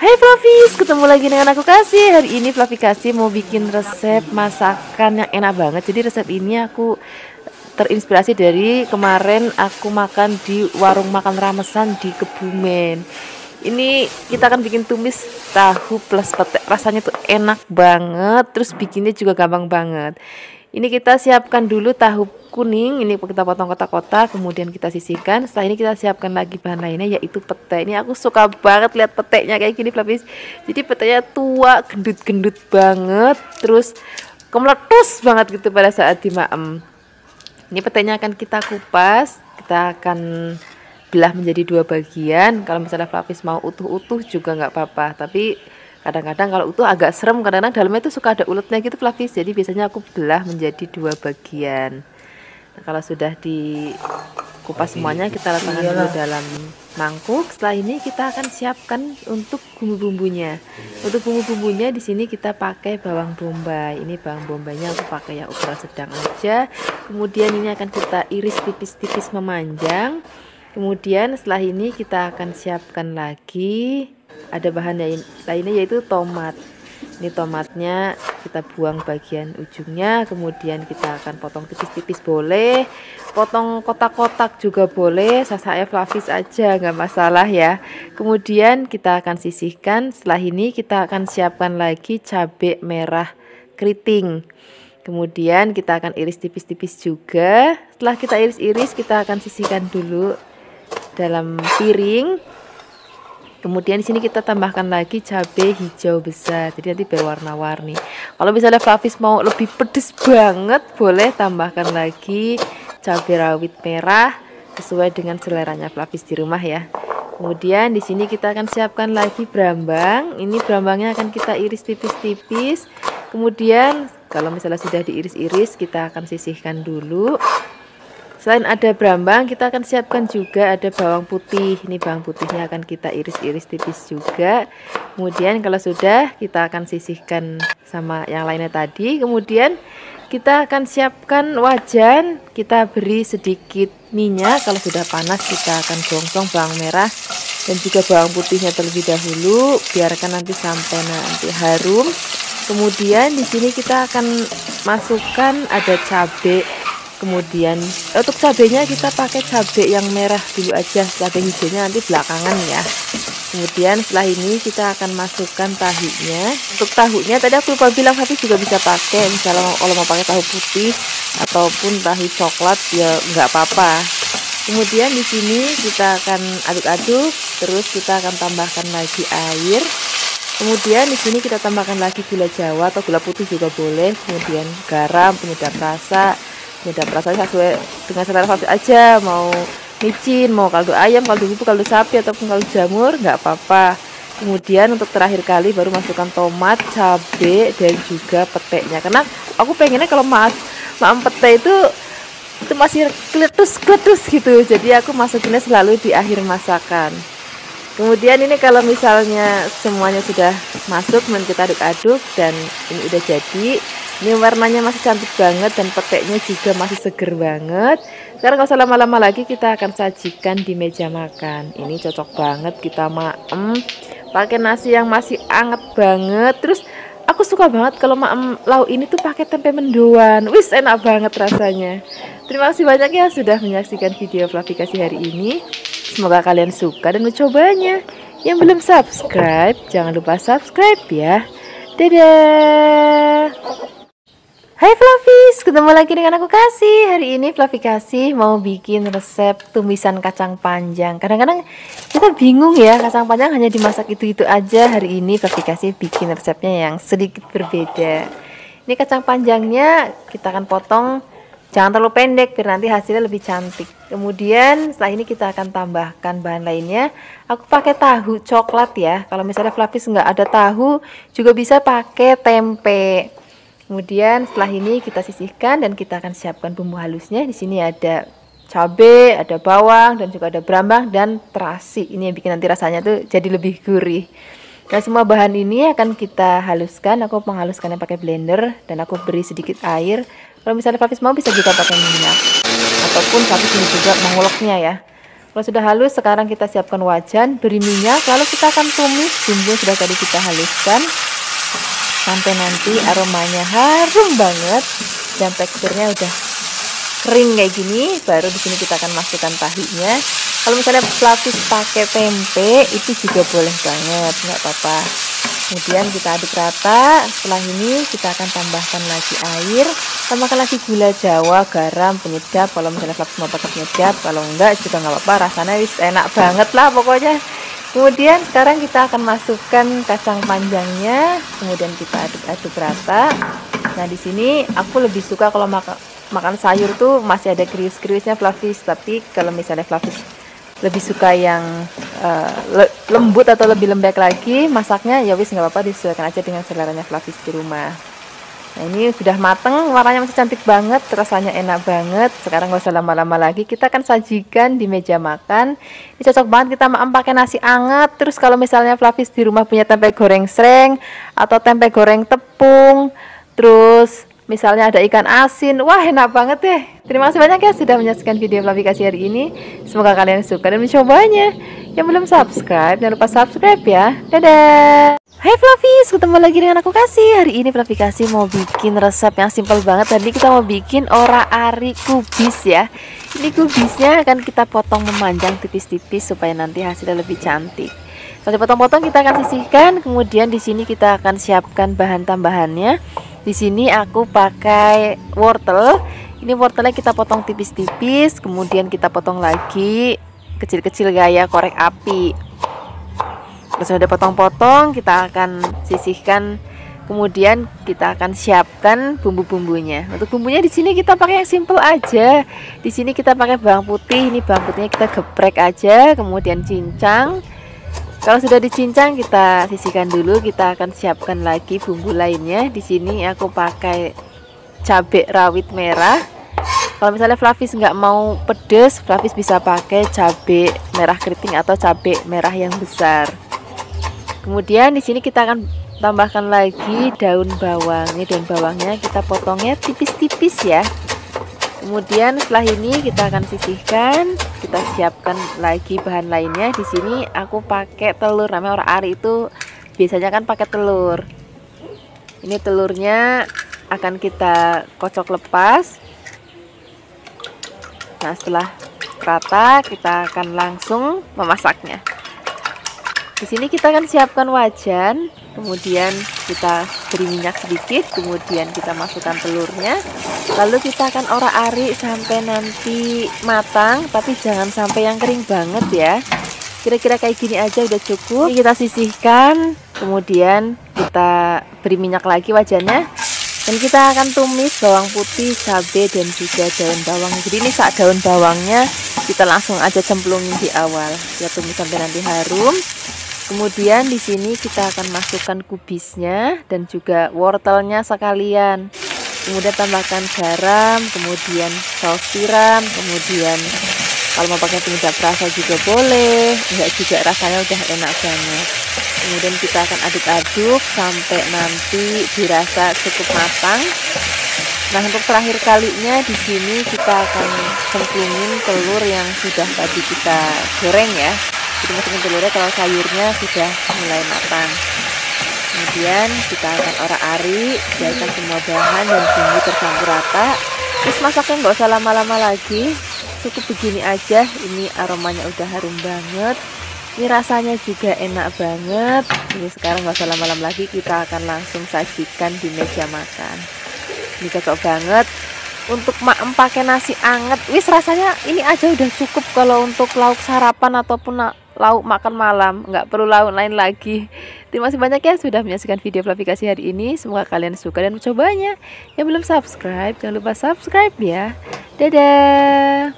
Hai Flavis, ketemu lagi dengan aku Kasih. Hari ini Flavi Kasih mau bikin resep masakan yang enak banget. Jadi resep ini aku terinspirasi dari kemarin aku makan di warung makan Ramesan di Kebumen. Ini kita akan bikin tumis tahu plus petek. Rasanya tuh enak banget, terus bikinnya juga gampang banget. Ini kita siapkan dulu tahu kuning, ini kita potong kotak-kotak, kemudian kita sisihkan. Setelah ini kita siapkan lagi bahan lainnya yaitu pete. Ini aku suka banget lihat petenya kayak gini, Flavis. Jadi petenya tua, gendut-gendut banget, terus kemeletus banget gitu pada saat dimaem. Ini petenya akan kita kupas, kita akan belah menjadi dua bagian. Kalau misalnya Flavis mau utuh-utuh juga nggak apa-apa, tapi kadang-kadang kalau utuh agak serem, kadang-kadang dalamnya itu suka ada uletnya gitu Flavis. Jadi biasanya aku belah menjadi dua bagian. Nah, kalau sudah dikupas semuanya kita letakkan dulu dalam mangkuk. Setelah ini kita akan siapkan untuk bumbu-bumbunya. Untuk bumbu-bumbunya di sini kita pakai bawang bombay. Ini bawang bombaynya aku pakai yang ukuran sedang aja. Kemudian ini akan kita iris tipis-tipis memanjang. Kemudian setelah ini kita akan siapkan lagi ada bahan lainnya yaitu tomat. Ini tomatnya kita buang bagian ujungnya, kemudian kita akan potong tipis-tipis boleh, potong kotak-kotak juga boleh, saya Flavis aja nggak masalah ya. Kemudian kita akan sisihkan. Setelah ini kita akan siapkan lagi cabai merah keriting. Kemudian kita akan iris tipis-tipis juga. Setelah kita iris-iris kita akan sisihkan dulu dalam piring. Kemudian di sini kita tambahkan lagi cabai hijau besar, jadi nanti berwarna-warni. Kalau misalnya Flavis mau lebih pedes banget, boleh tambahkan lagi cabai rawit merah sesuai dengan seleranya Flavis di rumah ya. Kemudian di sini kita akan siapkan lagi brambang. Ini brambangnya akan kita iris tipis-tipis. Kemudian kalau misalnya sudah diiris-iris, kita akan sisihkan dulu. Selain ada brambang, kita akan siapkan juga ada bawang putih. Ini bawang putihnya akan kita iris-iris tipis juga. Kemudian kalau sudah, kita akan sisihkan sama yang lainnya tadi. Kemudian kita akan siapkan wajan. Kita beri sedikit minyak. Kalau sudah panas, kita akan gongsong bawang merah dan juga bawang putihnya terlebih dahulu. Biarkan nanti sampai nanti harum. Kemudian di sini kita akan masukkan ada cabai. Kemudian untuk cabenya kita pakai cabai yang merah dulu aja, cabai hijaunya nanti belakangan ya. Kemudian setelah ini kita akan masukkan tahunya. Untuk tahunya tadi aku lupa bilang, tapi juga bisa pakai misalnya kalau mau pakai tahu putih ataupun tahu coklat ya nggak apa-apa. Kemudian di sini kita akan aduk-aduk, terus kita akan tambahkan lagi air. Kemudian di sini kita tambahkan lagi gula Jawa atau gula putih juga boleh. Kemudian garam, penyedap rasa. Penyedap rasanya sesuai dengan selera Flavis aja, mau micin, mau kaldu ayam, kaldu bubuk, kaldu sapi ataupun kaldu jamur nggak apa-apa. Kemudian untuk terakhir kali baru masukkan tomat, cabai dan juga peteknya, karena aku pengennya kalau maem pete itu masih kletus gitu, jadi aku masukinnya selalu di akhir masakan. Kemudian ini kalau misalnya semuanya sudah masuk, kemudian kita aduk-aduk dan ini udah jadi. Ini warnanya masih cantik banget dan peteknya juga masih seger banget. Sekarang nggak usah lama-lama lagi, kita akan sajikan di meja makan. Ini cocok banget kita maem pakai nasi yang masih anget banget. Terus aku suka banget kalau maem lauk ini tuh pakai tempe mendoan. Wis enak banget rasanya. Terima kasih banyak ya sudah menyaksikan video Flavi Kasih hari ini. Semoga kalian suka dan mencobanya. Yang belum subscribe, jangan lupa subscribe ya. Dadah. Hai Flavis, ketemu lagi dengan aku Kasih. Hari ini Flavi Kasih mau bikin resep tumisan kacang panjang. Kadang-kadang kita bingung ya, kacang panjang hanya dimasak itu-itu aja. Hari ini Flavi Kasih bikin resepnya yang sedikit berbeda. Ini kacang panjangnya kita akan potong, jangan terlalu pendek biar nanti hasilnya lebih cantik. Kemudian setelah ini kita akan tambahkan bahan lainnya. Aku pakai tahu coklat ya. Kalau misalnya Flavis nggak ada tahu, juga bisa pakai tempe. Kemudian setelah ini kita sisihkan dan kita akan siapkan bumbu halusnya. Di sini ada cabai, ada bawang dan juga ada brambang dan terasi. Ini yang bikin nanti rasanya tuh jadi lebih gurih. Nah, semua bahan ini akan kita haluskan. Aku menghaluskannya pakai blender dan aku beri sedikit air. Kalau misalnya Flavis mau bisa juga pakai minyak ataupun Flavis ini juga menguleknya ya. Kalau sudah halus, sekarang kita siapkan wajan, beri minyak, lalu kita akan tumis bumbu yang sudah tadi kita haluskan sampai nanti aromanya harum banget dan teksturnya udah kering kayak gini. Baru di sini kita akan masukkan tahinya. Kalau misalnya Flavis pakai tempe itu juga boleh banget, nggak apa-apa. Kemudian kita aduk rata. Setelah ini kita akan tambahkan lagi air, tambahkan lagi gula jawa, garam, penyedap. Kalau misalnya Flavis mau pakai penyedap, kalau enggak juga nggak apa-apa. Rasanya wis enak banget lah pokoknya. Kemudian sekarang kita akan masukkan kacang panjangnya, kemudian kita aduk-aduk rata. Nah di sini aku lebih suka kalau makan sayur tuh masih ada krius-kriusnya Flavis, tapi kalau misalnya Flavis lebih suka yang lembut atau lebih lembek lagi masaknya, ya wis nggak apa-apa, disesuaikan aja dengan seleranya Flavis di rumah. Nah ini sudah mateng, warnanya masih cantik banget, rasanya enak banget. Sekarang nggak usah lama-lama lagi, kita akan sajikan di meja makan. Ini cocok banget kita makan pakai nasi anget. Terus kalau misalnya Flavis di rumah punya tempe goreng sreng atau tempe goreng tepung, terus misalnya ada ikan asin, wah enak banget deh. Terima kasih banyak ya sudah menyaksikan video Flavikasi hari ini. Semoga kalian suka dan mencobanya. Yang belum subscribe, jangan lupa subscribe ya. Dadah. Hai Flavis, ketemu lagi dengan aku Kasih. Hari ini Flavikasi mau bikin resep yang simple banget. Tadi kita mau bikin ora-ari kubis ya. Ini kubisnya akan kita potong memanjang tipis-tipis supaya nanti hasilnya lebih cantik. Setelah dipotong-potong kita akan sisihkan. Kemudian di sini kita akan siapkan bahan tambahannya. Di sini aku pakai wortel. Ini wortelnya kita potong tipis-tipis, kemudian kita potong lagi kecil-kecil gaya korek api. Terus sudah potong-potong, kita akan sisihkan. Kemudian kita akan siapkan bumbu-bumbunya. Untuk bumbunya di sini kita pakai yang simple aja. Di sini kita pakai bawang putih. Ini bawang putihnya kita geprek aja, kemudian cincang. Kalau sudah dicincang kita sisihkan dulu. Kita akan siapkan lagi bumbu lainnya. Di sini aku pakai cabai rawit merah. Kalau misalnya Flavis nggak mau pedes, Flavis bisa pakai cabai merah keriting atau cabai merah yang besar. Kemudian di sini kita akan tambahkan lagi daun bawang. Ini daun bawangnya kita potongnya tipis-tipis ya. Kemudian setelah ini kita akan sisihkan, kita siapkan lagi bahan lainnya. Di sini aku pakai telur, namanya ora-ari itu biasanya kan pakai telur. Ini telurnya akan kita kocok lepas. Nah setelah rata kita akan langsung memasaknya. Di sini kita akan siapkan wajan, kemudian kita beri minyak sedikit, kemudian kita masukkan telurnya, lalu kita akan orak-arik sampai nanti matang, tapi jangan sampai yang kering banget ya. Kira-kira kayak gini aja udah cukup. Ini kita sisihkan, kemudian kita beri minyak lagi wajannya, dan kita akan tumis bawang putih, cabai, dan juga daun bawang. Jadi ini saat daun bawangnya kita langsung aja cemplungin di awal, kita tumis sampai nanti harum. Kemudian di sini kita akan masukkan kubisnya dan juga wortelnya sekalian. Kemudian tambahkan garam, kemudian saus tiram, kemudian kalau mau pakai penyedap rasa juga boleh, enggak juga, rasanya udah enak banget. Kemudian kita akan aduk-aduk sampai nanti dirasa cukup matang. Nah untuk terakhir kalinya di sini kita akan cemplungin telur yang sudah tadi kita goreng ya. Jadi masukin telurnya kalau sayurnya sudah mulai matang. Kemudian kita akan orak-arik, biarkan semua bahan dan bumbu tercampur rata. Terus masaknya nggak usah lama-lama lagi, cukup begini aja. Ini aromanya udah harum banget, ini rasanya juga enak banget. Ini sekarang nggak usah lama-lama lagi, kita akan langsung sajikan di meja makan. Ini cocok banget untuk pakai nasi anget. Wis rasanya ini aja udah cukup kalau untuk lauk sarapan ataupun lauk makan malam, nggak perlu lauk lain lagi. Terima kasih banyak ya sudah menyaksikan video Flavikasi hari ini. Semoga kalian suka dan mencobanya. Yang belum subscribe, jangan lupa subscribe ya. Dadah.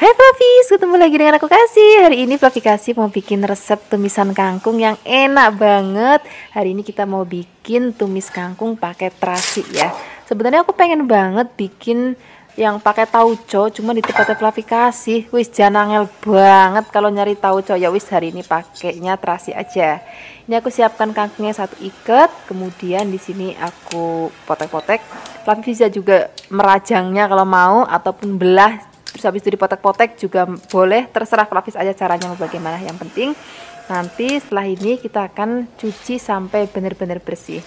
Hai Flavis, ketemu lagi dengan aku Kasih. Hari ini Flavikasi mau bikin resep tumisan kangkung yang enak banget. Hari ini kita mau bikin tumis kangkung pakai terasi ya. Sebenarnya aku pengen banget bikin yang pakai tauco, cuma di tempatnya Flavikasi wis janangel banget kalau nyari tauco. Ya wis hari ini pakainya terasi aja. Ini aku siapkan kangkungnya 1 ikat, kemudian di sini aku potek-potek. Flavis bisa juga merajangnya kalau mau ataupun belah terus habis itu dipotek-potek juga boleh, terserah Flavis aja caranya mau bagaimana. Yang penting nanti setelah ini kita akan cuci sampai benar-benar bersih.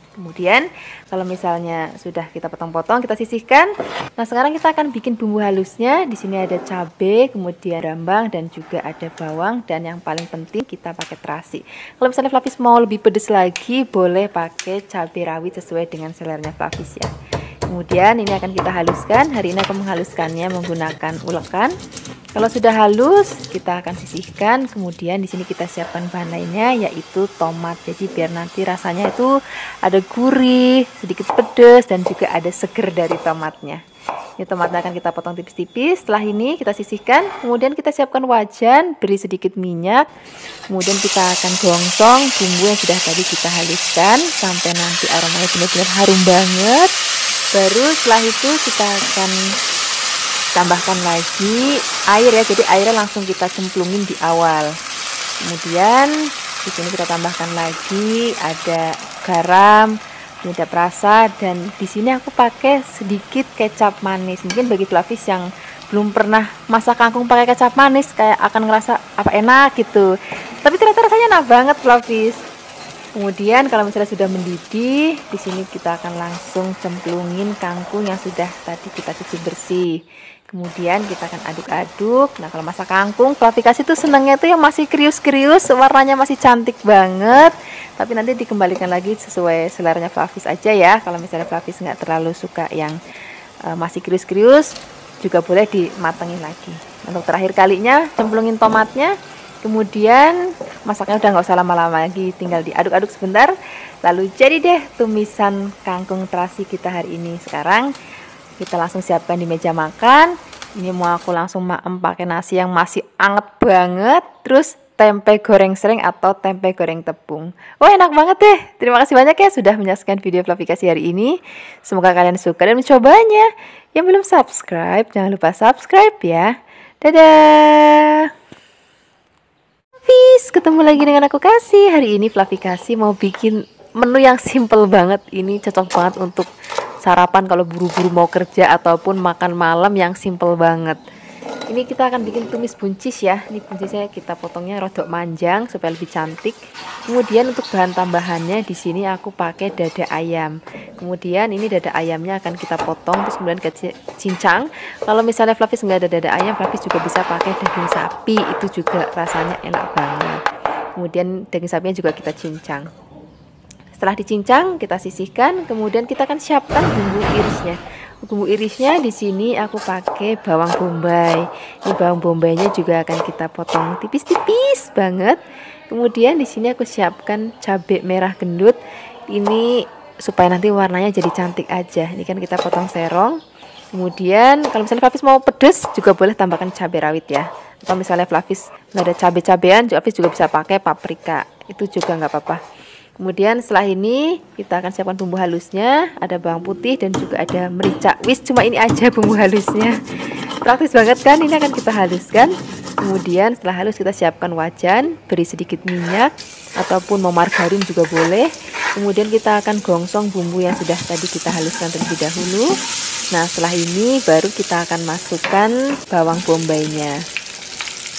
Kemudian kalau misalnya sudah kita potong-potong, kita sisihkan. Nah, sekarang kita akan bikin bumbu halusnya. Di sini ada cabai, kemudian rambang dan juga ada bawang, dan yang paling penting kita pakai terasi. Kalau misalnya Flavis mau lebih pedas lagi, boleh pakai cabai rawit sesuai dengan seleranya Flavis ya. Kemudian ini akan kita haluskan. Hari ini aku menghaluskannya menggunakan ulekan. Kalau sudah halus, kita akan sisihkan. Kemudian di sini kita siapkan bahan lainnya, yaitu tomat. Jadi biar nanti rasanya itu ada gurih, sedikit pedas, dan juga ada seger dari tomatnya. Ini tomatnya akan kita potong tipis-tipis. Setelah ini kita sisihkan. Kemudian kita siapkan wajan, beri sedikit minyak. Kemudian kita akan gongsong bumbu yang sudah tadi kita haluskan sampai nanti aromanya benar-benar harum banget. Baru setelah itu kita akan tambahkan lagi air ya, jadi airnya langsung kita cemplungin di awal. Kemudian di sini kita tambahkan lagi ada garam, penyedap rasa, dan di sini aku pakai sedikit kecap manis. Mungkin bagi Flavis yang belum pernah masak kangkung pakai kecap manis kayak akan ngerasa apa enak gitu. Tapi ternyata rasanya enak banget Flavis. Kemudian kalau misalnya sudah mendidih, di sini kita akan langsung cemplungin kangkung yang sudah tadi kita cuci bersih. Kemudian kita akan aduk-aduk. Nah, kalau masak kangkung, Flavikasi tuh senangnya tuh yang masih krius-krius, warnanya masih cantik banget. Tapi nanti dikembalikan lagi sesuai seleranya Flavis aja ya. Kalau misalnya Flavis nggak terlalu suka yang masih krius-krius, juga boleh dimatengin lagi. Untuk terakhir kalinya, cemplungin tomatnya. Kemudian masaknya udah nggak usah lama-lama lagi, tinggal diaduk-aduk sebentar. Lalu jadi deh tumisan kangkung terasi kita hari ini. Sekarang kita langsung siapkan di meja makan. Ini mau aku langsung maem pakai nasi yang masih anget banget. Terus tempe goreng sereng atau tempe goreng tepung. Wah, enak banget deh. Terima kasih banyak ya sudah menyaksikan video Flavikasi hari ini. Semoga kalian suka dan mencobanya. Yang belum subscribe, jangan lupa subscribe ya. Dadah. Ketemu lagi dengan aku Kasih. Hari ini Flavikasi mau bikin menu yang simple banget. Ini cocok banget untuk sarapan kalau buru-buru mau kerja ataupun makan malam yang simple banget. Ini kita akan bikin tumis buncis ya. Ini buncisnya kita potongnya rodok manjang supaya lebih cantik. Kemudian untuk bahan tambahannya di sini aku pakai dada ayam. Kemudian ini dada ayamnya akan kita potong terus kemudian ke cincang. Kalau misalnya Flavis nggak ada dada ayam, Flavis juga bisa pakai daging sapi. Itu juga rasanya enak banget. Kemudian daging sapinya juga kita cincang. Setelah dicincang, kita sisihkan. Kemudian kita akan siapkan bumbu irisnya. Bumbu irisnya di sini aku pakai bawang bombay. Ini bawang bombaynya juga akan kita potong tipis-tipis banget. Kemudian di sini aku siapkan cabai merah gendut. Ini supaya nanti warnanya jadi cantik aja. Ini kan kita potong serong. Kemudian kalau misalnya Flavis mau pedas juga boleh tambahkan cabai rawit ya. Atau misalnya Flavis nggak ada cabai-cabean, Flavis juga bisa pakai paprika. Itu juga nggak apa-apa. Kemudian setelah ini kita akan siapkan bumbu halusnya. Ada bawang putih dan juga ada merica. Wis, cuma ini aja bumbu halusnya. Praktis banget kan? Ini akan kita haluskan. Kemudian setelah halus kita siapkan wajan, beri sedikit minyak ataupun mau margarin juga boleh. Kemudian kita akan gongsong bumbu yang sudah tadi kita haluskan terlebih dahulu. Nah, setelah ini baru kita akan masukkan bawang bombaynya.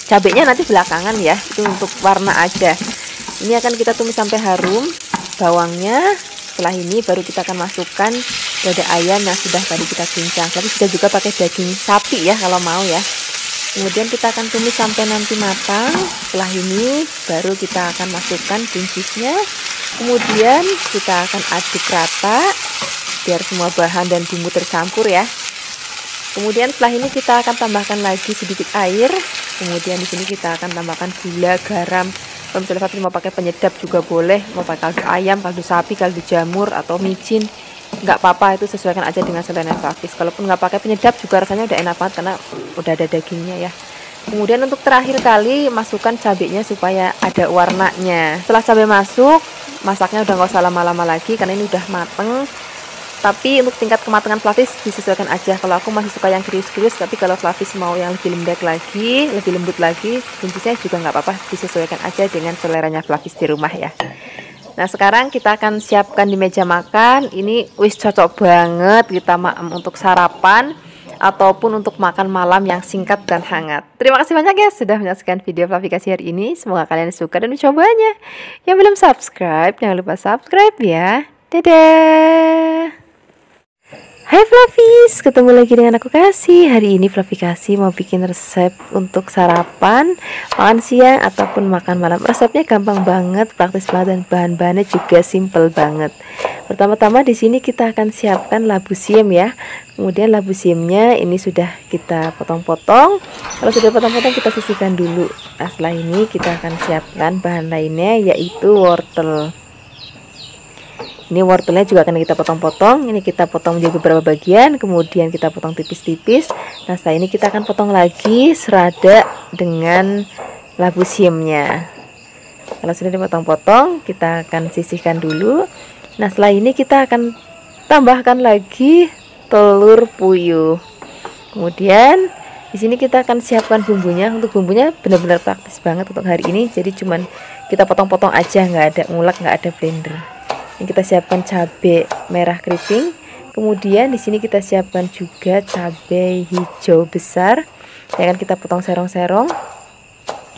Cabenya nanti belakangan ya, itu untuk warna aja. Ini akan kita tumis sampai harum bawangnya. Setelah ini baru kita akan masukkan dada ayam yang sudah tadi kita cincang. Tapi bisa juga pakai daging sapi ya kalau mau ya. Kemudian kita akan tumis sampai nanti matang. Setelah ini baru kita akan masukkan buncisnya. Kemudian kita akan aduk rata biar semua bahan dan bumbu tercampur ya. Kemudian setelah ini kita akan tambahkan lagi sedikit air. Kemudian di sini kita akan tambahkan gula, garam. Kalau misalnya Flavis mau pakai penyedap juga boleh, mau pakai kaldu ayam, kaldu sapi, kaldu jamur atau micin, nggak apa-apa, itu sesuaikan aja dengan selera Flavis. Kalaupun nggak pakai penyedap juga rasanya udah enak banget karena udah ada dagingnya ya. Kemudian untuk terakhir kali masukkan cabenya supaya ada warnanya. Setelah cabai masuk, masaknya udah nggak usah lama-lama lagi karena ini udah mateng. Tapi untuk tingkat kematangan Flavis disesuaikan aja. Kalau aku masih suka yang krius-krius, tapi kalau Flavis mau yang lebih lembek lagi, lebih lembut lagi, buncisnya juga nggak apa-apa, disesuaikan aja dengan seleranya Flavis di rumah ya. Nah, sekarang kita akan siapkan di meja makan. Ini wis cocok banget kita untuk sarapan ataupun untuk makan malam yang singkat dan hangat. Terima kasih banyak ya sudah menyaksikan video Fluffy kasih hari ini. Semoga kalian suka dan mencobanya. Yang belum subscribe, jangan lupa subscribe ya. Dadah. Hai Fluffies, ketemu lagi dengan aku Kasih. Hari ini Fluffy kasih mau bikin resep untuk sarapan, makan siang ataupun makan malam. Resepnya gampang banget, praktis banget, dan bahan-bahannya juga simple banget. Pertama-tama di sini kita akan siapkan labu siam ya. Kemudian labu siamnya ini sudah kita potong-potong. Kalau sudah potong-potong kita sisihkan dulu. Nah, setelah ini kita akan siapkan bahan lainnya yaitu wortel. Ini wortelnya juga akan kita potong-potong. Ini kita potong menjadi beberapa bagian, kemudian kita potong tipis-tipis. Nah, setelah ini kita akan potong lagi serada dengan labu siamnya. Kalau sudah dipotong-potong, kita akan sisihkan dulu. Nah, setelah ini kita akan tambahkan lagi telur puyuh. Kemudian di sini kita akan siapkan bumbunya. Untuk bumbunya benar-benar praktis banget untuk hari ini. Jadi cuman kita potong-potong aja, nggak ada ngulek, nggak ada blender. Kita siapkan cabai merah keriting, kemudian di sini kita siapkan juga cabai hijau besar yang akan kita potong serong-serong.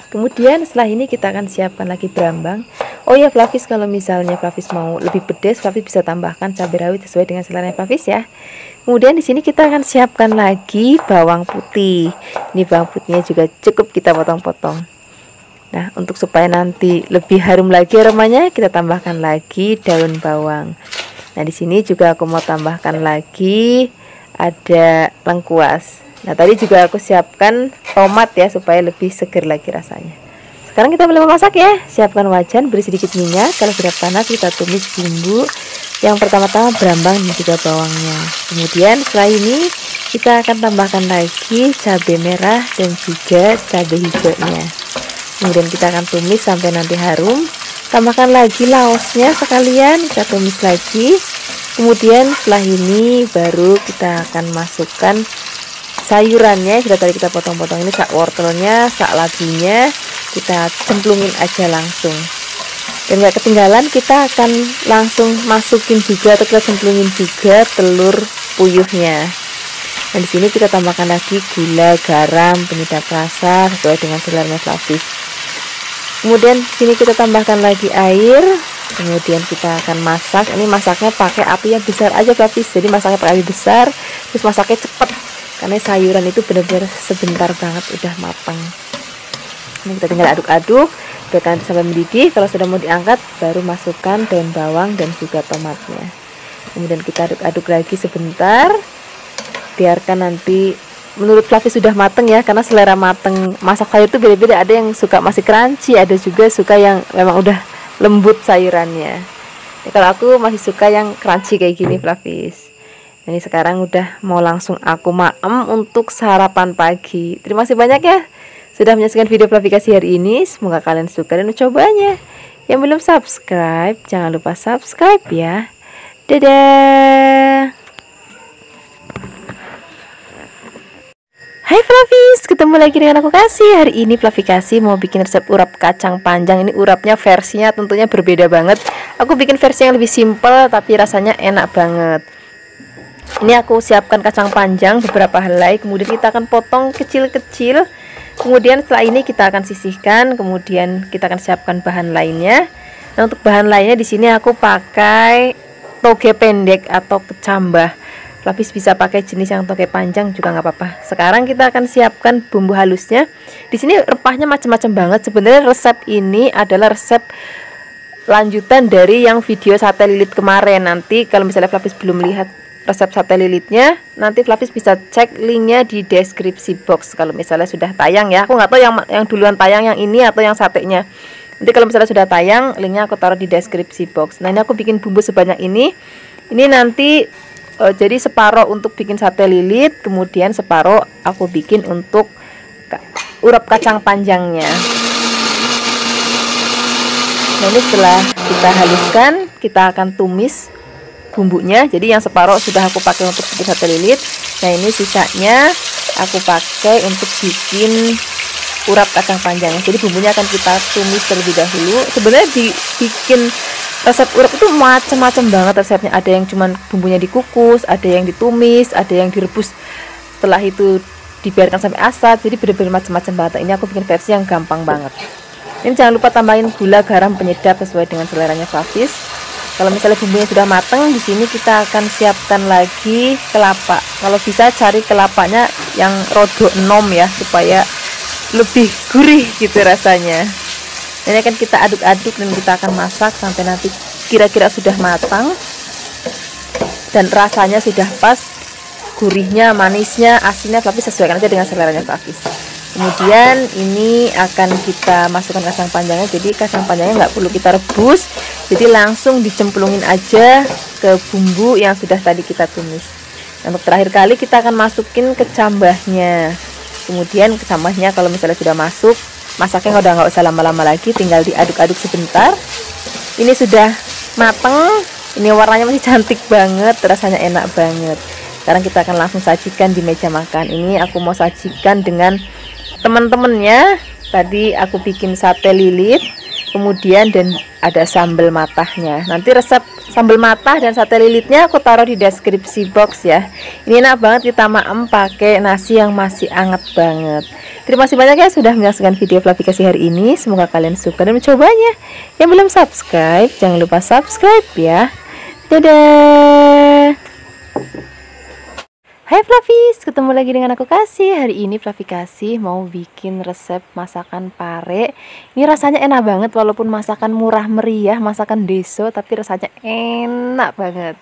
Kemudian setelah ini kita akan siapkan lagi berambang. Oh ya Fluffies, kalau misalnya Fluffies mau lebih pedas, Fluffies bisa tambahkan cabai rawit sesuai dengan selera Fluffies ya. Kemudian di sini kita akan siapkan lagi bawang putih. Ini bawang putihnya juga cukup kita potong-potong. Nah, untuk supaya nanti lebih harum lagi aromanya, kita tambahkan lagi daun bawang. Nah, di sini juga aku mau tambahkan lagi ada lengkuas. Nah, tadi juga aku siapkan tomat ya supaya lebih seger lagi rasanya. Sekarang kita mulai memasak ya. Siapkan wajan, beri sedikit minyak. Kalau sudah panas, kita tumis bumbu. Yang pertama-tama berambang dan juga bawangnya. Kemudian setelah ini kita akan tambahkan lagi cabai merah dan juga cabai hijaunya. Kemudian kita akan tumis sampai nanti harum. Tambahkan lagi laosnya sekalian, kita tumis lagi. Kemudian setelah ini baru kita akan masukkan sayurannya. Sudah tadi kita potong-potong, ini sak wortelnya, sak labunya kita cemplungin aja langsung. Dan gak ketinggalan, kita akan langsung masukin juga atau kita cemplungin juga telur puyuhnya. Dan di sini kita tambahkan lagi gula, garam, penyedap rasa sesuai dengan selera Fluffies. Kemudian sini kita tambahkan lagi air. Kemudian kita akan masak. Ini masaknya pakai api yang besar aja Fluffies. Jadi masaknya pakai api besar, terus masaknya cepet karena sayuran itu benar-benar sebentar banget udah matang. Ini kita tinggal aduk-aduk, biarkan sampai mendidih. Kalau sudah mau diangkat, baru masukkan daun bawang dan juga tomatnya. Kemudian kita aduk-aduk lagi sebentar. Biarkan nanti, menurut Fluffies sudah mateng ya, karena selera mateng masak sayur itu beda-beda. Ada yang suka masih crunchy, ada juga suka yang memang udah lembut sayurannya. Ya, kalau aku masih suka yang crunchy kayak gini Fluffies. Ini sekarang udah mau langsung aku maem untuk sarapan pagi. Terima kasih banyak ya sudah menyaksikan video Fluffy kasih hari ini. Semoga kalian suka dan mencobanya. Yang belum subscribe, jangan lupa subscribe ya. Dadah. Hai Fluffies, ketemu lagi dengan aku Kasih. Hari ini Fluffy kasih mau bikin resep urap kacang panjang. Ini urapnya versinya tentunya berbeda banget. Aku bikin versi yang lebih simple tapi rasanya enak banget. Ini aku siapkan kacang panjang beberapa helai, kemudian kita akan potong kecil-kecil. Kemudian setelah ini kita akan sisihkan, kemudian kita akan siapkan bahan lainnya. Nah, untuk bahan lainnya di sini aku pakai toge pendek atau kecambah. Lapis bisa pakai jenis yang toge panjang juga nggak apa-apa. Sekarang kita akan siapkan bumbu halusnya. Di sini rempahnya macam-macam banget. Sebenarnya resep ini adalah resep lanjutan dari yang video sate lilit kemarin. Nanti kalau misalnya Fluffies belum lihat resep sate lilitnya, nanti Fluffies bisa cek linknya di deskripsi box kalau misalnya sudah tayang ya. Aku nggak tahu yang duluan tayang yang ini atau yang satenya. Nanti kalau misalnya sudah tayang, linknya aku taruh di deskripsi box. Nah, ini aku bikin bumbu sebanyak ini. Ini nanti jadi separuh untuk bikin sate lilit, kemudian separuh aku bikin untuk urap kacang panjangnya. Nah, ini setelah kita haluskan, kita akan tumis bumbunya. Jadi yang separuh sudah aku pakai untuk bikin sate lilit. Nah, ini sisanya aku pakai untuk bikin urap kacang panjangnya. Jadi bumbunya akan kita tumis terlebih dahulu. Sebenarnya bikin resep urap itu macam-macam banget resepnya. Ada yang cuman bumbunya dikukus, ada yang ditumis, ada yang direbus setelah itu dibiarkan sampai asat, jadi bener-bener macam-macam banget. Ini aku bikin versi yang gampang banget. Ini jangan lupa tambahin gula, garam, penyedap sesuai dengan seleranya Flavis. Kalau misalnya bumbunya sudah matang, di sini kita akan siapkan lagi kelapa. Kalau bisa cari kelapanya yang rodok enom ya, supaya lebih gurih gitu rasanya. Ini akan kita aduk-aduk dan kita akan masak sampai nanti kira-kira sudah matang dan rasanya sudah pas, gurihnya, manisnya, asinnya, tapi sesuaikan aja dengan seleranya Flavis. Kemudian ini akan kita masukkan kacang panjangnya. Jadi kacang panjangnya nggak perlu kita rebus, jadi langsung dicemplungin aja ke bumbu yang sudah tadi kita tumis. Untuk terakhir kali kita akan masukin kecambahnya. Kemudian kecambahnya kalau misalnya sudah masuk, masaknya udah nggak usah lama-lama lagi, tinggal diaduk-aduk sebentar. Ini sudah mateng, ini warnanya masih cantik banget, rasanya enak banget. Sekarang kita akan langsung sajikan di meja makan. Ini aku mau sajikan dengan teman-temannya. Tadi aku bikin sate lilit, kemudian dan ada sambal matahnya. Nanti resep sambal matah dan sate lilitnya aku taruh di deskripsi box ya. Ini enak banget kita maem pakai nasi yang masih anget banget. Terima kasih banyak ya sudah menyaksikan video Flavikasi hari ini. Semoga kalian suka dan mencobanya. Yang belum subscribe, jangan lupa subscribe ya. Dadah. Hai Flavis, ketemu lagi dengan aku Kasih. Hari ini Flavikasi mau bikin resep masakan pare. Ini rasanya enak banget, walaupun masakan murah meriah, masakan deso, tapi rasanya enak banget.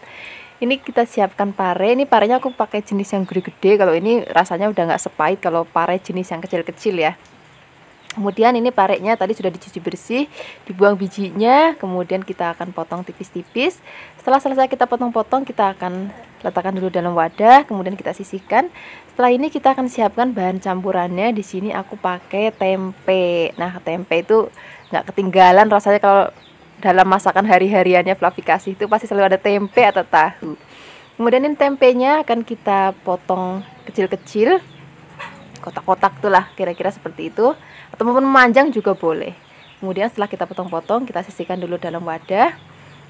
Ini kita siapkan pare. Ini parenya aku pakai jenis yang gede-gede. Kalau ini rasanya udah nggak sepahit kalau pare jenis yang kecil-kecil ya. Kemudian ini parenya tadi sudah dicuci bersih, dibuang bijinya, kemudian kita akan potong tipis-tipis. Setelah selesai kita potong-potong, kita akan letakkan dulu dalam wadah, kemudian kita sisihkan. Setelah ini kita akan siapkan bahan campurannya. Di sini aku pakai tempe. Nah, tempe itu nggak ketinggalan rasanya kalau dalam masakan hari-hariannya Flavikasi itu pasti selalu ada tempe atau tahu. Kemudian ini tempenya akan kita potong kecil-kecil, kotak-kotak tuh lah, kira-kira seperti itu. Atau memanjang juga boleh. Kemudian setelah kita potong-potong, kita sisihkan dulu dalam wadah.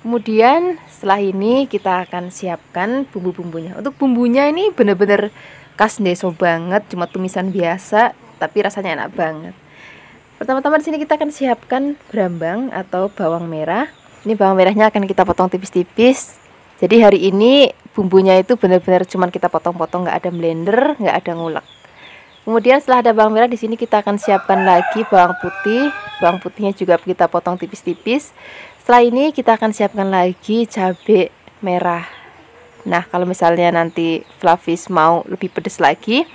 Kemudian setelah ini kita akan siapkan bumbu-bumbunya. Untuk bumbunya ini bener-bener khas deso banget, cuma tumisan biasa, tapi rasanya enak banget. Pertama-tama di sini kita akan siapkan brambang atau bawang merah. Ini bawang merahnya akan kita potong tipis-tipis. Jadi hari ini bumbunya itu bener-bener cuma kita potong-potong, nggak ada blender, nggak ada ngulek. Kemudian setelah ada bawang merah, di sini kita akan siapkan lagi bawang putih. Bawang putihnya juga kita potong tipis-tipis. Setelah ini kita akan siapkan lagi cabai merah. Nah, kalau misalnya nanti Flavis mau lebih pedas lagi,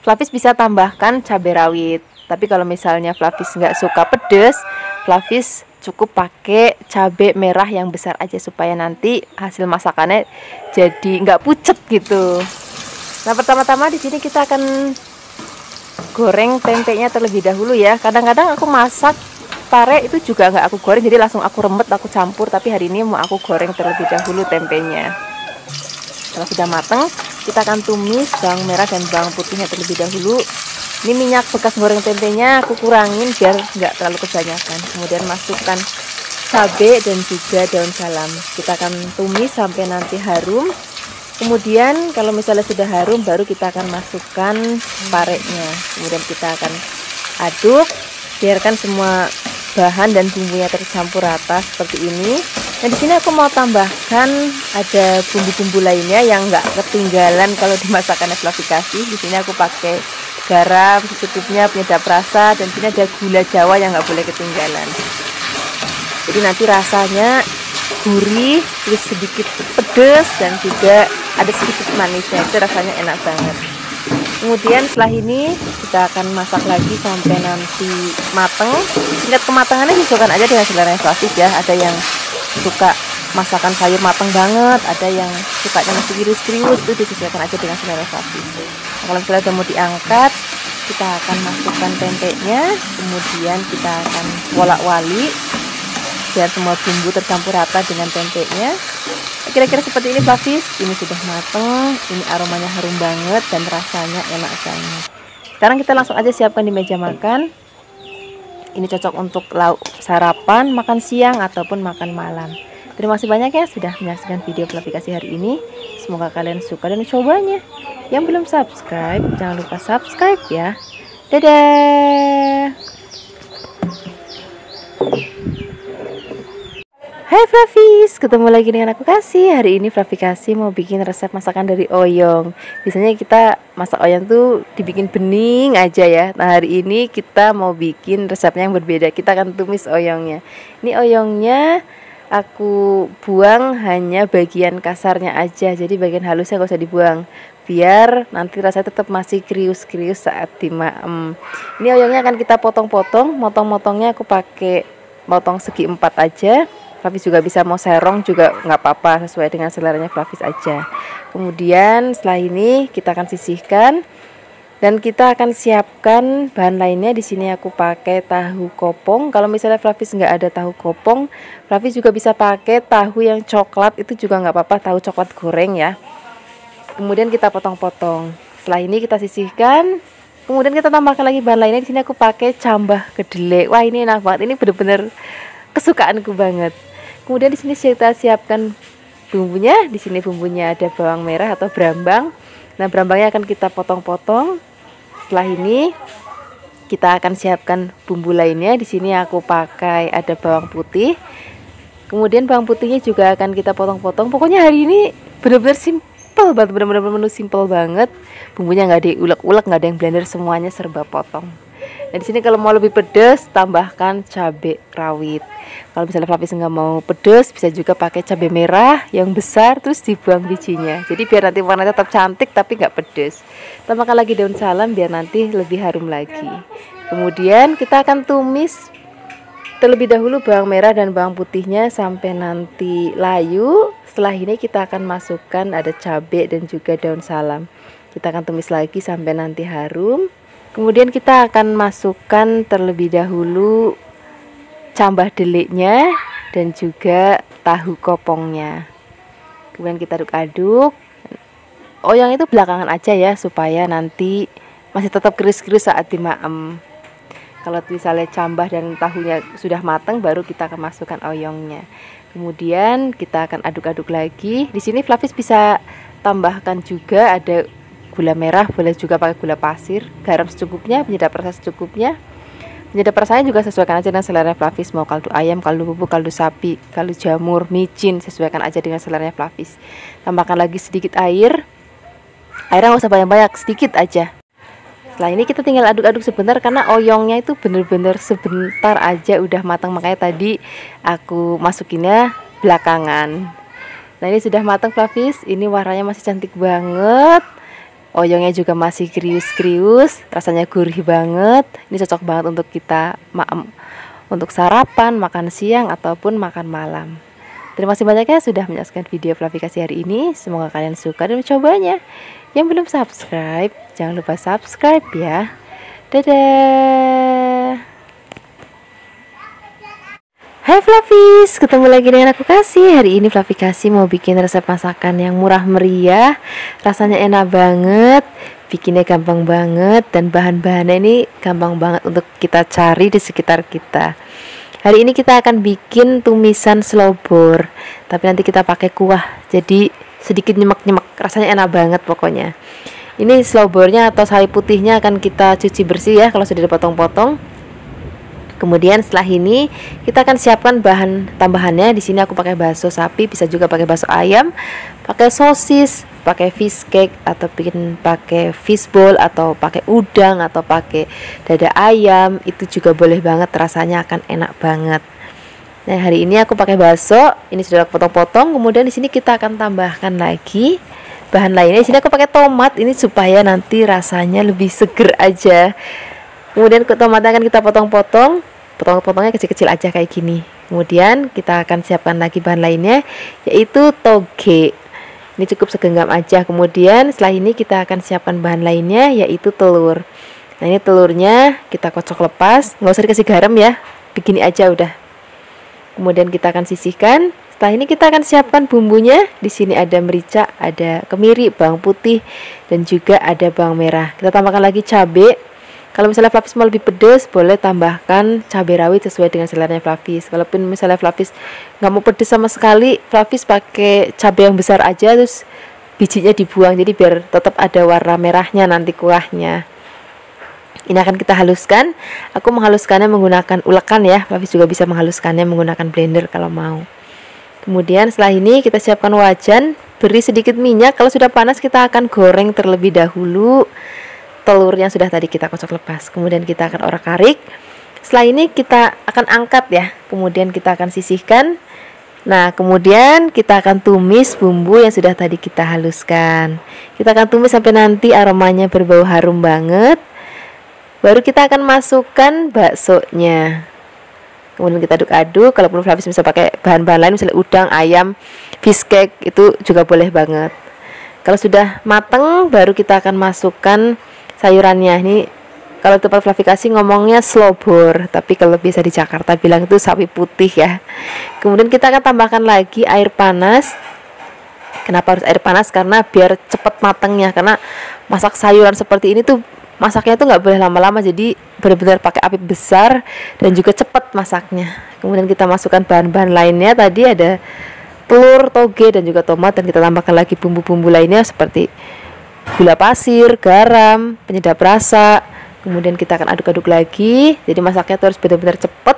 Flavis bisa tambahkan cabai rawit. Tapi kalau misalnya Flavis nggak suka pedas, Flavis cukup pakai cabai merah yang besar aja supaya nanti hasil masakannya jadi nggak pucet gitu. Nah, pertama-tama di sini kita akan goreng tempenya terlebih dahulu ya. Kadang-kadang aku masak pare itu juga nggak aku goreng, jadi langsung aku remet, aku campur. Tapi hari ini mau aku goreng terlebih dahulu tempenya. Kalau sudah matang, kita akan tumis bawang merah dan bawang putihnya terlebih dahulu. Ini minyak bekas goreng tempenya aku kurangin biar nggak terlalu kebanyakan. Kemudian masukkan cabai dan juga daun salam. Kita akan tumis sampai nanti harum. Kemudian kalau misalnya sudah harum, baru kita akan masukkan parenya. Kemudian kita akan aduk, biarkan semua bahan dan bumbunya tercampur rata seperti ini. Nah, di sini aku mau tambahkan ada bumbu-bumbu lainnya yang nggak ketinggalan kalau di masakan Flavikasi. Di sini aku pakai garam secukupnya, penyedap rasa, dan sini ada gula Jawa yang nggak boleh ketinggalan. Jadi nanti rasanya gurih, terus sedikit pedas dan juga ada sedikit manisnya, itu rasanya enak banget. Kemudian setelah ini kita akan masak lagi sampai nanti mateng. Tingkat kematangannya disesuaikan aja dengan selera Flavis ya. Ada yang suka masakan sayur mateng banget, ada yang sukanya masih krius-krius, itu disesuaikan aja dengan selera Flavis. Nah, kalau misalnya udah mau diangkat, kita akan masukkan tempenya, kemudian kita akan wolak-walik biar semua bumbu tercampur rata dengan tempenya. Kira-kira seperti ini Flavis. Ini sudah mateng, ini aromanya harum banget dan rasanya enak banget. Sekarang kita langsung aja siapkan di meja makan. Ini cocok untuk lauk sarapan, makan siang ataupun makan malam. Terima kasih banyak ya sudah menyaksikan video Flavikasi hari ini. Semoga kalian suka dan mencobanya. Yang belum subscribe, jangan lupa subscribe ya. Dadah. Hai Flavis, ketemu lagi dengan aku Kasih. Hari ini Flavi Kasih mau bikin resep masakan dari oyong. Biasanya kita masak oyong tuh dibikin bening aja ya. Nah hari ini kita mau bikin resepnya yang berbeda. Kita akan tumis oyongnya. Ini oyongnya aku buang hanya bagian kasarnya aja. Jadi bagian halusnya gak usah dibuang, biar nanti rasanya tetap masih krius-krius saat dimaem. Ini oyongnya akan kita potong-potong. Motong-motongnya aku pakai motong segi 4 aja. Flavis juga bisa mau serong juga nggak apa-apa, sesuai dengan seleranya Flavis aja. Kemudian setelah ini kita akan sisihkan dan kita akan siapkan bahan lainnya. Di sini aku pakai tahu kopong. Kalau misalnya Flavis nggak ada tahu kopong, Flavis juga bisa pakai tahu yang coklat, itu juga nggak apa-apa, tahu coklat goreng ya. Kemudian kita potong-potong. Setelah ini kita sisihkan. Kemudian kita tambahkan lagi bahan lainnya. Di sini aku pakai cambah kedelai. Wah ini enak banget, ini bener-bener kesukaanku banget. Kemudian di sini kita siapkan bumbunya. Di sini bumbunya ada bawang merah atau brambang. Nah, brambangnya akan kita potong-potong. Setelah ini kita akan siapkan bumbu lainnya. Di sini aku pakai ada bawang putih. Kemudian bawang putihnya juga akan kita potong-potong. Pokoknya hari ini benar-benar simple banget, benar-benar menu simple banget. Bumbunya nggak diulek-ulek, nggak ada yang blender, semuanya serba potong. Dan di sini kalau mau lebih pedas tambahkan cabai rawit. Kalau misalnya Flavis nggak mau pedas, bisa juga pakai cabai merah yang besar terus dibuang bijinya. Jadi biar nanti warnanya tetap cantik tapi nggak pedas. Tambahkan lagi daun salam biar nanti lebih harum lagi. Kemudian kita akan tumis terlebih dahulu bawang merah dan bawang putihnya sampai nanti layu. Setelah ini kita akan masukkan ada cabai dan juga daun salam. Kita akan tumis lagi sampai nanti harum. Kemudian kita akan masukkan terlebih dahulu cambah deliknya dan juga tahu kopongnya. Kemudian kita aduk-aduk. Oyong itu belakangan aja ya, supaya nanti masih tetap keris-keris saat dimaem. Kalau misalnya cambah dan tahunya sudah matang, baru kita akan masukkan oyongnya. Kemudian kita akan aduk-aduk lagi. Di sini Flavis bisa tambahkan juga ada gula merah, boleh juga pakai gula pasir, garam secukupnya, penyedap rasa secukupnya. Penyedap rasanya juga sesuaikan aja dengan selera Flavis, mau kaldu ayam, kaldu bubuk, kaldu sapi, kaldu jamur, micin, sesuaikan aja dengan selera Flavis. Tambahkan lagi sedikit air. Airnya nggak usah banyak-banyak, sedikit aja. Setelah ini kita tinggal aduk-aduk sebentar karena oyongnya itu bener-bener sebentar aja udah matang, makanya tadi aku masukinnya belakangan. Nah ini sudah matang Flavis, ini warnanya masih cantik banget. Oyongnya juga masih krius-krius, rasanya gurih banget. Ini cocok banget untuk kita untuk sarapan, makan siang, ataupun makan malam. Terima kasih banyak ya sudah menyaksikan video Flavi Kasih hari ini. Semoga kalian suka dan mencobanya. Yang belum subscribe, jangan lupa subscribe ya. Dadah. Hai Flavis, ketemu lagi dengan aku Kasih. Hari ini Flavi Kasih mau bikin resep masakan yang murah meriah, rasanya enak banget, bikinnya gampang banget, dan bahan-bahannya ini gampang banget untuk kita cari di sekitar kita. Hari ini kita akan bikin tumisan slobor, tapi nanti kita pakai kuah, jadi sedikit nyemek-nyemek, rasanya enak banget pokoknya. Ini slobornya atau sari putihnya akan kita cuci bersih ya kalau sudah dipotong-potong. Kemudian setelah ini kita akan siapkan bahan tambahannya. Di sini aku pakai bakso sapi, bisa juga pakai bakso ayam, pakai sosis, pakai fish cake, atau pakai fishball, atau pakai udang, atau pakai dada ayam. Itu juga boleh banget, rasanya akan enak banget. Nah hari ini aku pakai bakso, ini sudah aku potong-potong. Kemudian di sini kita akan tambahkan lagi bahan lainnya. Di sini aku pakai tomat, ini supaya nanti rasanya lebih seger aja. Kemudian tomatnya akan kita potong-potong, potong-potongnya kecil-kecil aja kayak gini. Kemudian kita akan siapkan lagi bahan lainnya, yaitu toge. Ini cukup segenggam aja. Kemudian setelah ini kita akan siapkan bahan lainnya, yaitu telur. Nah ini telurnya kita kocok lepas, nggak usah dikasih garam ya, begini aja udah. Kemudian kita akan sisihkan. Setelah ini kita akan siapkan bumbunya. Di sini ada merica, ada kemiri, bawang putih, dan juga ada bawang merah. Kita tambahkan lagi cabai. Kalau misalnya Flavis mau lebih pedas, boleh tambahkan cabai rawit sesuai dengan selera Flavis. Kalaupun misalnya Flavis nggak mau pedas sama sekali, Flavis pakai cabai yang besar aja, terus bijinya dibuang, jadi biar tetap ada warna merahnya nanti kuahnya. Ini akan kita haluskan. Aku menghaluskannya menggunakan ulekan ya. Flavis juga bisa menghaluskannya menggunakan blender kalau mau. Kemudian setelah ini kita siapkan wajan, beri sedikit minyak. Kalau sudah panas kita akan goreng terlebih dahulu telur yang sudah tadi kita kocok lepas. Kemudian kita akan orak-arik. Setelah ini kita akan angkat ya. Kemudian kita akan sisihkan. Nah, kemudian kita akan tumis bumbu yang sudah tadi kita haluskan. Kita akan tumis sampai nanti aromanya berbau harum banget. Baru kita akan masukkan baksonya. Kemudian kita aduk-aduk. Kalau perlu Flavis bisa pakai bahan-bahan lain, misalnya udang, ayam, fish cake, itu juga boleh banget. Kalau sudah mateng, baru kita akan masukkan sayurannya. Ini kalau tempat Flavikasi ngomongnya slobor, tapi kalau biasa di Jakarta bilang itu sawi putih ya. Kemudian kita akan tambahkan lagi air panas. Kenapa harus air panas? Karena biar cepat matangnya. Karena masak sayuran seperti ini tuh masaknya tuh nggak boleh lama-lama, jadi benar-benar pakai api besar dan juga cepat masaknya. Kemudian kita masukkan bahan-bahan lainnya, tadi ada telur, toge dan juga tomat, dan kita tambahkan lagi bumbu-bumbu lainnya seperti gula pasir, garam, penyedap rasa. Kemudian kita akan aduk-aduk lagi. Jadi masaknya tuh harus benar-benar cepat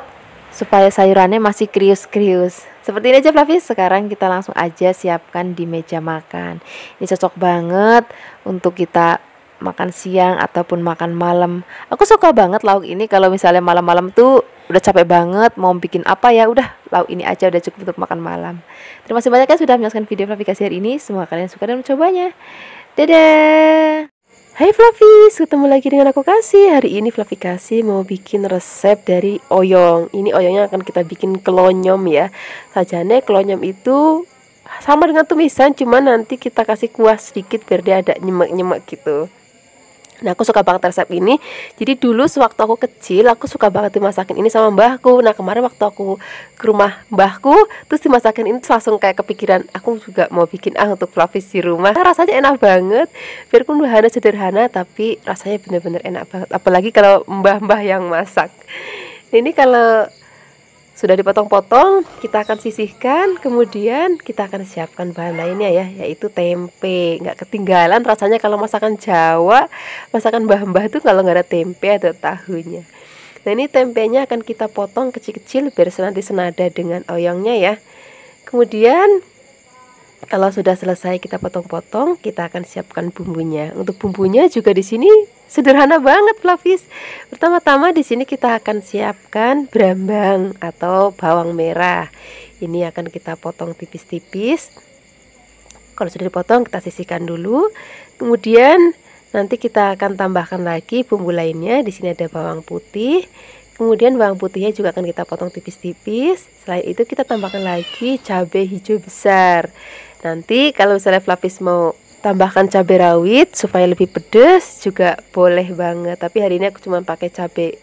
supaya sayurannya masih krius-krius. Seperti ini aja Flavis. Sekarang kita langsung aja siapkan di meja makan. Ini cocok banget untuk kita makan siang ataupun makan malam. Aku suka banget lauk ini kalau misalnya malam-malam tuh udah capek banget mau bikin apa ya, udah lauk ini aja udah cukup untuk makan malam. Terima kasih banyak ya sudah menyaksikan video Flavikasi hari ini. Semoga kalian suka dan mencobanya. Dadah. Hai Flavis, ketemu lagi dengan aku Kasih. Hari ini Flavikasi mau bikin resep dari oyong. Ini oyongnya akan kita bikin kelonyom ya. Sajane kelonyom itu sama dengan tumisan, cuman nanti kita kasih kuah sedikit biar dia ada nyemek-nyemek gitu. Nah, aku suka banget resep ini. Jadi dulu sewaktu aku kecil, aku suka banget dimasakin ini sama mbahku. Nah, kemarin waktu aku ke rumah mbahku, terus dimasakin ini langsung kayak kepikiran, aku juga mau bikin untuk Flavis di rumah. Nah, rasanya enak banget. Biarpun bahannya sederhana, tapi rasanya bener-bener enak banget. Apalagi kalau mbah-mbah yang masak. Ini kalau sudah dipotong-potong, kita akan sisihkan, kemudian kita akan siapkan bahan lainnya ya, yaitu tempe. Nggak ketinggalan rasanya kalau masakan Jawa, masakan mbah-mbah itu kalau nggak ada tempe atau tahunya. Nah, ini tempenya akan kita potong kecil-kecil biar nanti senada dengan oyongnya ya. Kemudian kalau sudah selesai kita potong-potong, kita akan siapkan bumbunya. Untuk bumbunya juga di sini sederhana banget Flavis. Pertama-tama di sini kita akan siapkan brambang atau bawang merah. Ini akan kita potong tipis-tipis. Kalau sudah dipotong, kita sisihkan dulu. Kemudian nanti kita akan tambahkan lagi bumbu lainnya. Di sini ada bawang putih. Kemudian bawang putihnya juga akan kita potong tipis-tipis. Selain itu kita tambahkan lagi cabai hijau besar. Nanti kalau misalnya Flavis mau tambahkan cabai rawit supaya lebih pedas juga boleh banget. Tapi hari ini aku cuma pakai cabai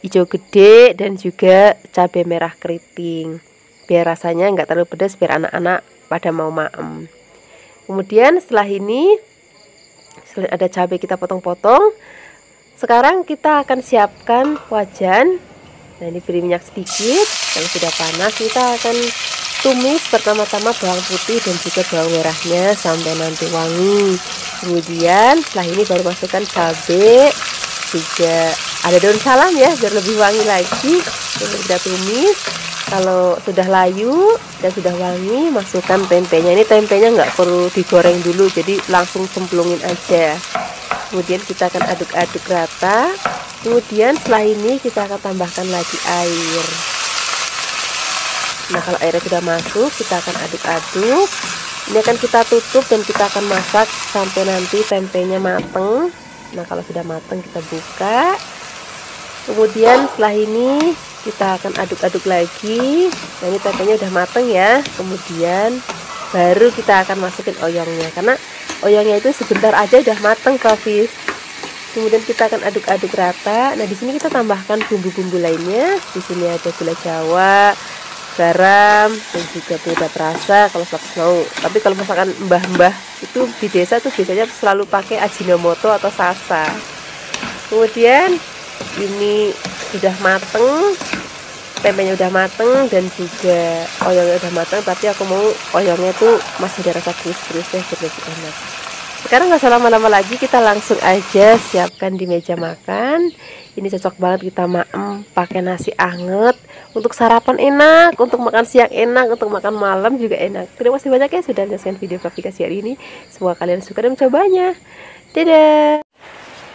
hijau gede dan juga cabai merah keriting. Biar rasanya nggak terlalu pedas, biar anak-anak pada mau maem. Kemudian setelah ini, selain ada cabai kita potong-potong, sekarang kita akan siapkan wajan. Nah, ini beri minyak sedikit. Kalau sudah panas, kita akan tumis pertama-tama bawang putih dan juga bawang merahnya sampai nanti wangi. Kemudian setelah ini baru masukkan cabai, juga ada daun salam ya biar lebih wangi lagi. Kemudian kita tumis. Kalau sudah layu dan sudah wangi, masukkan tempenya. Ini tempenya nggak perlu digoreng dulu, jadi langsung cemplungin aja. Kemudian kita akan aduk-aduk rata. Kemudian setelah ini kita akan tambahkan lagi air. Nah, kalau airnya sudah masuk, kita akan aduk-aduk. Ini akan kita tutup dan kita akan masak sampai nanti tempenya mateng. Nah, kalau sudah mateng kita buka. Kemudian setelah ini kita akan aduk-aduk lagi. Nah, ini tempenya udah mateng ya. Kemudian baru kita akan masukin oyongnya, karena oyongnya itu sebentar aja udah mateng Flavis. Kemudian kita akan aduk-aduk rata. Nah, di sini kita tambahkan bumbu-bumbu lainnya. Di sini ada gula Jawa, garam, dan juga penyedap rasa kalau Flavis mau. Tapi kalau misalkan mbah-mbah itu di desa tuh biasanya selalu pakai Ajinomoto atau Sasa. Kemudian ini sudah mateng. tempenya udah mateng dan juga oyongnya udah mateng, tapi aku mau oyongnya tuh masih ada rasa krius-kriusnya biar lebih enak. Sekarang nggak usah lama-lama lagi, kita langsung aja siapkan di meja makan. Ini cocok banget kita maem pakai nasi anget, untuk sarapan enak, untuk makan siang enak, untuk makan malam juga enak. Terima kasih banyak ya sudah menyaksikan video aplikasi hari ini. Semoga kalian suka dan mencobanya. Dadah.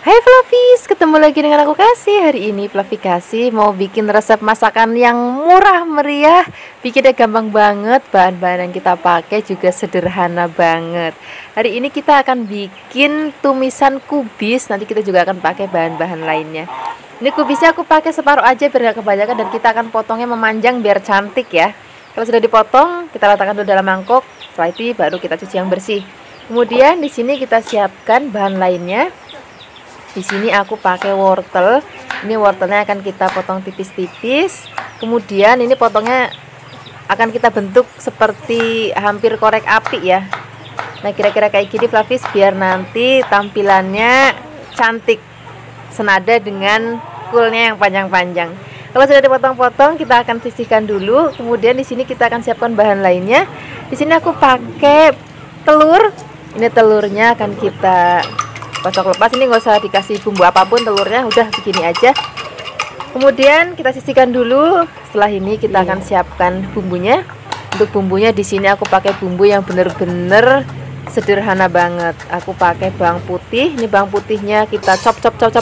Hai Fluffies, ketemu lagi dengan aku Kasih. Hari ini Fluffy Kasih mau bikin resep masakan yang murah meriah, bikinnya gampang banget, bahan-bahan yang kita pakai juga sederhana banget. Hari ini kita akan bikin tumisan kubis, nanti kita juga akan pakai bahan-bahan lainnya. Ini kubisnya aku pakai separuh aja biar gak kebanyakan, dan kita akan potongnya memanjang biar cantik ya. Kalau sudah dipotong, kita letakkan dulu dalam mangkok, setelah itu baru kita cuci yang bersih. Kemudian di sini kita siapkan bahan lainnya. Di sini aku pakai wortel. Ini wortelnya akan kita potong tipis-tipis. Kemudian ini potongnya akan kita bentuk seperti hampir korek api ya. Nah, kira-kira kayak gini Fluffies, biar nanti tampilannya cantik senada dengan kulnya yang panjang-panjang. Kalau sudah dipotong-potong, kita akan sisihkan dulu. Kemudian di sini kita akan siapkan bahan lainnya. Di sini aku pakai telur. Ini telurnya akan kita kocok lepas, ini nggak usah dikasih bumbu apapun, telurnya udah begini aja. Kemudian kita sisihkan dulu. Setelah ini kita akan siapkan bumbunya. Untuk bumbunya di sini aku pakai bumbu yang bener-bener sederhana banget. Aku pakai bawang putih. Ini bawang putihnya kita chop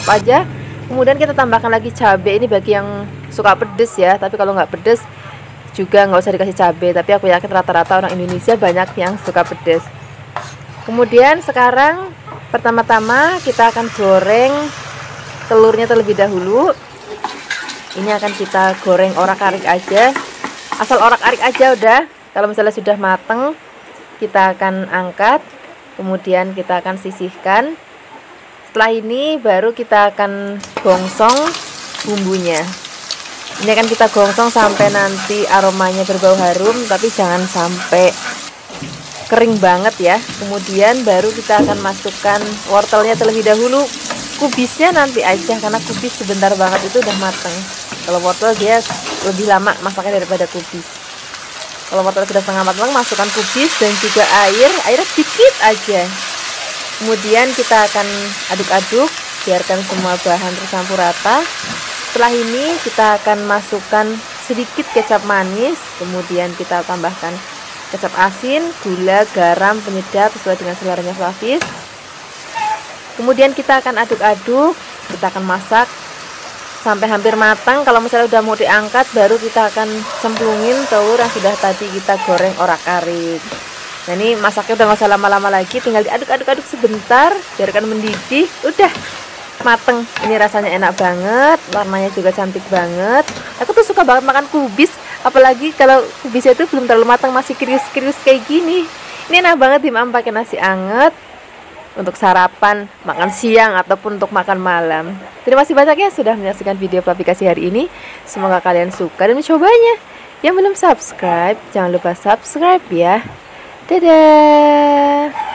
aja. Kemudian kita tambahkan lagi cabai. Ini bagi yang suka pedes ya, tapi kalau nggak pedes juga nggak usah dikasih cabai. Tapi aku yakin rata-rata orang Indonesia banyak yang suka pedes. Kemudian sekarang pertama-tama kita akan goreng telurnya terlebih dahulu. Ini akan kita goreng orak-arik aja, asal orak-arik aja udah. Kalau misalnya sudah mateng, kita akan angkat, kemudian kita akan sisihkan. Setelah ini baru kita akan gongsong bumbunya. Ini akan kita gongsong sampai nanti aromanya berbau harum, tapi jangan sampai kering banget ya. Kemudian baru kita akan masukkan wortelnya terlebih dahulu. Kubisnya nanti aja, karena kubis sebentar banget itu udah mateng. Kalau wortel dia lebih lama masaknya daripada kubis. Kalau wortel sudah setengah matang, masukkan kubis dan juga airnya sedikit aja. Kemudian kita akan aduk-aduk, biarkan semua bahan tercampur rata. Setelah ini kita akan masukkan sedikit kecap manis, kemudian kita tambahkan kecap asin, gula, garam, penyedap sesuai dengan seleranya Fluffies. Kemudian kita akan aduk-aduk, kita akan masak sampai hampir matang. Kalau misalnya udah mau diangkat, baru kita akan cemplungin telur yang sudah tadi kita goreng orak-arik. Nah, ini masaknya udah nggak usah lama-lama lagi, tinggal diaduk-aduk sebentar, biarkan mendidih, udah mateng. Ini rasanya enak banget, warnanya juga cantik banget. Aku tuh suka banget makan kubis, apalagi kalau kubisnya itu belum terlalu matang, masih krius-krius kayak gini. Ini enak banget dimakan pakai nasi anget untuk sarapan, makan siang, ataupun untuk makan malam. Terima kasih banyak ya sudah menyaksikan video aplikasi hari ini. Semoga kalian suka dan mencobanya. Yang belum subscribe, jangan lupa subscribe ya. Dadah.